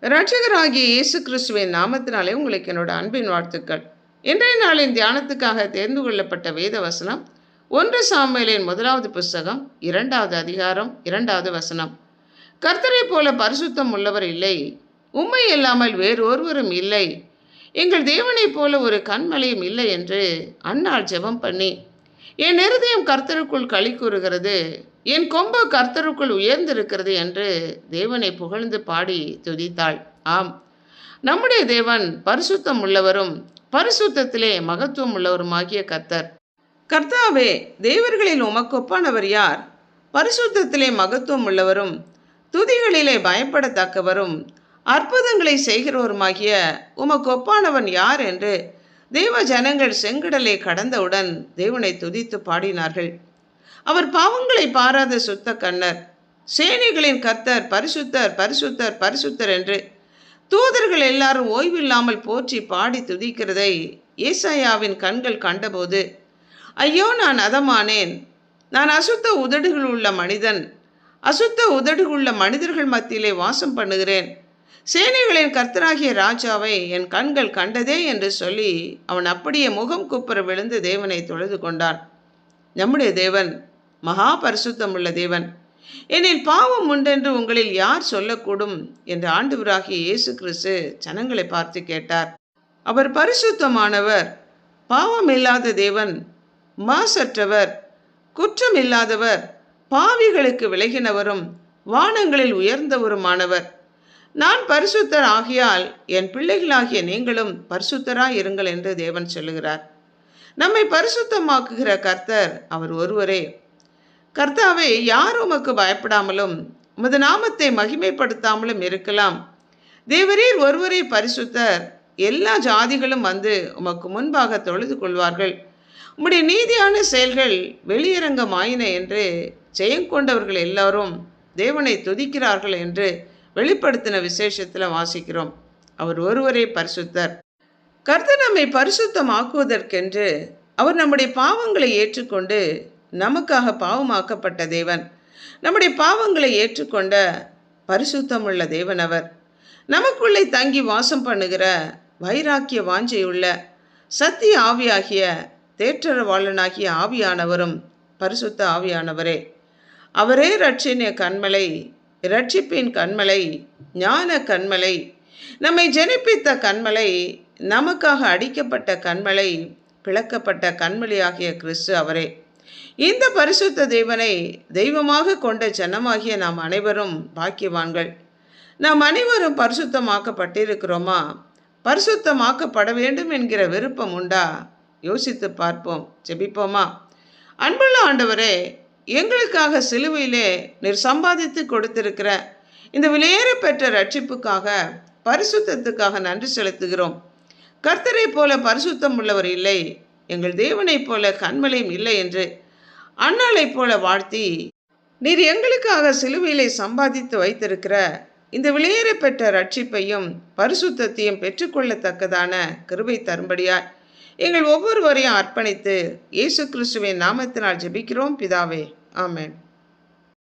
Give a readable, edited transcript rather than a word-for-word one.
இரட்சகராகிய இயேசு கிறிஸ்துவின் நாமத்தினாலே உங்களுக்கு என்னோட அன்பின் வாழ்த்துக்கள். இன்றைய நாளின் தியானத்துக்காக தேர்ந்து கொள்ளப்பட்ட வேத வசனம் 1 சாமுவேலின் 1வது புஸ்தகம் 2வது அதிகாரம் 2வது வசனம். கர்த்தரை போல பரிசுத்தம் உள்ளவர் இல்லை, உம்மை இல்லாமல் வேறு ஒருவரும் இல்லை, எங்கள் தேவனைப் போல ஒரு கன்மலையும் இல்லை என்று அன்னாள் ஜெபம் பண்ணி, என் இருதயம் கர்த்தருக்குள் களி கூறுகிறது, என் கொம்பு கர்த்தருக்குள் உயர்ந்திருக்கிறது என்று தேவனை புகழ்ந்து பாடி துதித்தாள். ஆம், நம்முடைய தேவன் பரிசுத்தம் உள்ளவரும் பரிசுத்தத்திலே மகத்துவம் உள்ளவருமாகிய கர்த்தர். கர்த்தாவே, தேவர்களில் உமக்கு ஒப்பானவர் யார்? பரிசுத்தத்திலே மகத்துவம் உள்ளவரும் துதிகளிலே பயப்படத்தக்கவரும் அற்புதங்களை செய்கிறவருமாகிய உமக்கு ஒப்பானவன் யார் என்று தேவ ஜனங்கள் செங்கடலை கடந்தவுடன் தேவனை துதித்து பாடினார்கள். அவர் பாவங்களை பாராத சுத்த கண்ணர், சேனைகளின் கர்த்தர் பரிசுத்தர் பரிசுத்தர் பரிசுத்தர் என்று தூதர்கள் எல்லாரும் ஓய்வில்லாமல் போற்றி பாடி துதிக்கிறதை ஏசாயாவின் கண்கள் கண்டபோது, ஐயோ, நான் அதமானேன், நான் அசுத்த உதடுகள் உள்ள மனிதன், அசுத்த உதடுகளுள்ள மனிதர்கள் மத்தியிலே வாசம் பண்ணுகிறேன், சேனைகளின் கர்த்தராகிய ராஜாவை என் கண்கள் கண்டதே என்று சொல்லி அவன் அப்படியே முகம் குப்புற விழுந்து தேவனை தொழுது கொண்டான். நம்முடைய தேவன் மகா பரிசுத்தம் உள்ள தேவன். என்னில் பாவம் உண்டென்று உங்களில் யார் சொல்லக்கூடும் என்று ஆண்டவராகிய இயேசு கிறிஸ்து ஜனங்களை பார்த்து கேட்டார். அவர் பரிசுத்தமானவர், பாவம் இல்லாத தேவன், மாசற்றவர், குற்றம் இல்லாதவர், பாவிகளுக்கு விலகினவரும் வானங்களில் உயர்ந்தவருமானவர். நான் பரிசுத்தர் ஆகியால் என் பிள்ளைகளாகிய நீங்களும் பரிசுத்தராய் இருங்கள் என்று தேவன் சொல்லுகிறார். நம்மை பரிசுத்தமாக்குகிற கர்த்தர் அவர் ஒருவரே. கர்த்தாவே, யார் உமக்கு பயப்படாமலும் உமது நாமத்தை மகிமைப்படுத்தாமலும் இருக்கலாம்? தேவரீர் ஒருவரே பரிசுத்தர், எல்லா ஜாதிகளும் வந்து உமக்கு முன்பாக தொழுது கொள்வார்கள். உம்முடைய நீதியான செயல்கள் வெளியரங்கமாயின என்று ஜெயங்கொண்டவர்கள் எல்லாரும் தேவனை துதிக்கிறார்கள் என்று வெளிப்படுத்தின விசேஷத்தில் வாசிக்கிறோம். அவர் ஒருவரே பரிசுத்தர். கர்த்தர் நம்மை பரிசுத்தமாக்குவதற்கென்று அவர் நம்முடைய பாவங்களை ஏற்றுக்கொண்டு நமக்காக பாவமாக்கப்பட்ட தேவன். நம்முடைய பாவங்களை ஏற்றுக்கொண்ட பரிசுத்தமுள்ள தேவன் அவர். நமக்குள்ளே தங்கி வாசம் பண்ணுகிற வைராக்கிய வாஞ்சையுள்ள சத்திய ஆவியாகிய தேற்றரவாளனாகிய ஆவியானவரும் பரிசுத்த ஆவியானவரே. அவரே இரட்சணிய கண்மலை, இரட்சிப்பின் கண்மலை, ஞான கண்மலை, நம்மை ஜனிப்பித்த கண்மலை, நமக்காக அடிக்கப்பட்ட கண்மலை, பிளக்கப்பட்ட கண்மலையாகிய கிறிஸ்து அவரே. இந்த பரிசுத்த தேவனை தெய்வமாக கொண்ட ஜனமாகிய நாம் அனைவரும் பாக்கியவான்கள். நாம் அனைவரும் பரிசுத்தமாக்கப்பட்டிருக்கிறோமா? பரிசுத்தமாக்கப்பட வேண்டும் என்கிற விருப்பம் உண்டா? யோசித்து பார்ப்போம். ஜெபிப்போமா? அன்புள்ள ஆண்டவரே, எங்களுக்காக சிலுவையிலே நீர் சம்பாதித்து கொடுத்திருக்கிற இந்த விலையேற பெற்ற ரட்சிப்புக்காக, பரிசுத்தத்துக்காக நன்றி செலுத்துகிறோம். கர்த்தரை போல பரிசுத்தம் உள்ளவர் இல்லை, எங்கள் தேவனைப் போல கண்மலையும் இல்லை என்று அன்னாளை போல வாழ்த்தி, நீர் எங்களுக்காக சிலுவையிலே சம்பாதித்து வைத்திருக்கிற இந்த விலையேற பெற்ற ரட்சிப்பையும் பரிசுத்தத்தையும் பெற்றுக்கொள்ளத்தக்கதான கிருபை தரும்படியாய் எங்கள் ஒவ்வொருவரையும் அர்ப்பணித்து இயேசு கிறிஸ்துவின் நாமத்தினால் ஜெபிக்கிறோம் பிதாவே. ஆமென்.